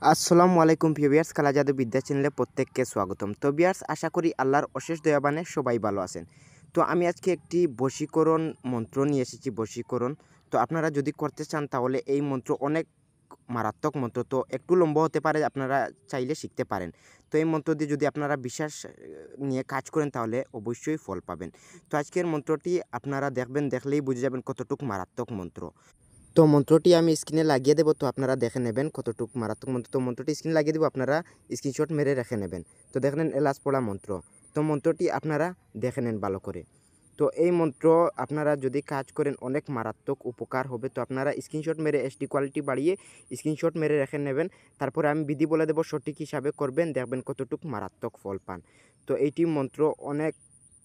আসসালামু আলাইকুম ভিউয়ার্স, কালা জাদু বিদ্যা চ্যানেলে প্রত্যেককে স্বাগতম। তো ভিউয়ার্স, আশা করি আল্লাহর অশেষ দয়াবানে সবাই ভালো আছেন। তো আমি আজকে একটি বশীকরণ মন্ত্র নিয়ে এসেছি, বশীকরণ। তো আপনারা যদি করতে চান তাহলে এই মন্ত্র অনেক মারাত্মক মন্ত্র, তো একটু লম্বা হতে পারে, আপনারা চাইলে শিখতে পারেন। তো এই মন্ত্র দিয়ে যদি আপনারা বিশ্বাস নিয়ে কাজ করেন তাহলে অবশ্যই ফল পাবেন। তো আজকের মন্ত্রটি আপনারা দেখবেন, দেখলেই বুঝে যাবেন কতটুকু মারাত্মক মন্ত্র। তো মন্ত্রটি আমি স্ক্রিনে লাগিয়ে দেবো, তো আপনারা দেখে নেবেন কতটুকু মারাত্মক মন্ত্র। তো মন্ত্রটি স্ক্রিনে লাগিয়ে দেবো, আপনারা স্ক্রিনশট মেরে রেখে নেবেন। তো দেখে নেন এলাচ পড়া মন্ত্র। তো মন্ত্রটি আপনারা দেখে নেন ভালো করে। তো এই মন্ত্র আপনারা যদি কাজ করেন অনেক মারাত্মক উপকার হবে। তো আপনারা স্ক্রিনশট মেরে এসডি কোয়ালিটি বাড়িয়ে স্ক্রিনশট মেরে রেখে নেবেন। তারপরে আমি বিধি বলে দেবো, সঠিক হিসাবে করবেন, দেখবেন কতটুকু মারাত্মক ফল পান। তো এইটি মন্ত্র অনেক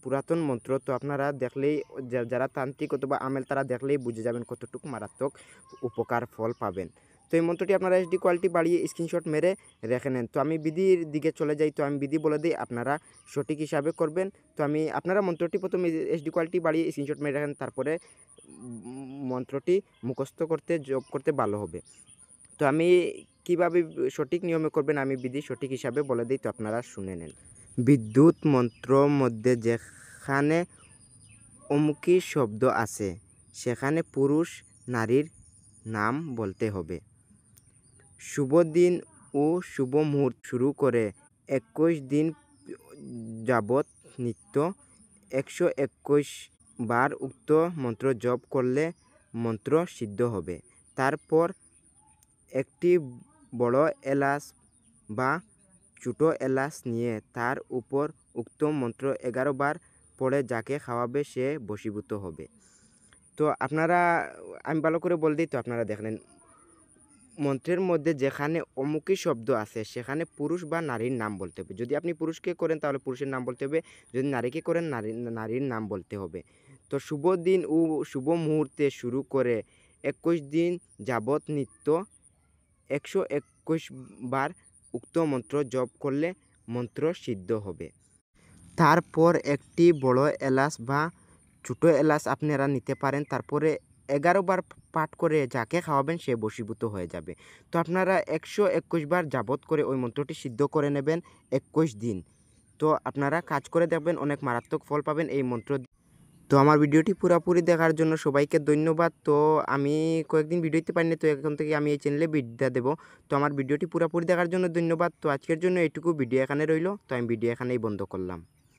পুরাতন মন্ত্র। তো আপনারা দেখলেই, যারা তান্ত্রিক অথবা আমেল, তারা দেখলেই বুঝে যাবেন কতটুকু মারাত্মক উপকার ফল পাবেন। তো এই মন্ত্রটি আপনারা এসডি কোয়ালিটি বাড়িয়ে স্ক্রিনশট মেরে রেখে নেন। তো আমি বিধির দিকে চলে যাই। তো আমি বিধি বলে দিই, আপনারা সঠিক হিসাবে করবেন। তো আপনারা মন্ত্রটি প্রথমে এসডি কোয়ালিটি বাড়িয়ে স্ক্রিনশট মেরে রাখেন, তারপরে মন্ত্রটি মুখস্থ করতে জপ করতে ভালো হবে। তো আমি কিভাবে সঠিক নিয়মে করবেন আমি বিধি সঠিক হিসাবে বলে দিই, তো আপনারা শুনে নেন। বিদ্যুৎ মন্ত্র মধ্যে যেখানে অমুকি শব্দ আছে সেখানে পুরুষ নারীর নাম বলতে হবে। শুভ দিন ও শুভ মুহূর্ত শুরু করে 21 দিন যাবৎ নিত্য 121 বার উক্ত মন্ত্র জপ করলে মন্ত্র সিদ্ধ হবে। তারপর একটি বড় এলাচ বা ছোটো এলাচ নিয়ে তার উপর উক্ত মন্ত্র 11 বার পড়ে যাকে খাওয়াবে সে বশীভূত হবে। তো আপনারা, আমি ভালো করে বলে দিই, তো আপনারা দেখলেন মন্ত্রের মধ্যে যেখানে অমুকি শব্দ আছে সেখানে পুরুষ বা নারীর নাম বলতে হবে। যদি আপনি পুরুষকে করেন তাহলে পুরুষের নাম বলতে হবে, যদি নারীকে করেন নারীর নাম বলতে হবে। তো শুভ দিন ও শুভ মুহূর্তে শুরু করে 21 দিন যাবৎ নিত্য 121 বার উক্ত মন্ত্র জপ করলে মন্ত্র সিদ্ধ হবে। তারপর একটি বড় এলাচ বা ছোটো এলাচ আপনারা নিতে পারেন। তারপরে 11 বার পাঠ করে যাকে খাওয়াবেন সে বশীভূত হয়ে যাবে। তো আপনারা 121 বার যাবত করে ওই মন্ত্রটি সিদ্ধ করে নেবেন 21 দিন। তো আপনারা কাজ করে দেখবেন, অনেক মারাত্মক ফল পাবেন এই মন্ত্র। তো আমার ভিডিওটি পুরোপুরি দেখার জন্য সবাইকে ধন্যবাদ। তো আমি কয়েকদিন ভিডিও দিতে পারিনি, তো এখন থেকে আমি এই চ্যানেলে ভিডিও দেবো। তো আমার ভিডিওটি পুরোপুরি দেখার জন্য ধন্যবাদ। তো আজকের জন্য এইটুকু, ভিডিও এখানে রইল। তো আমি ভিডিও এখানেই বন্ধ করলাম।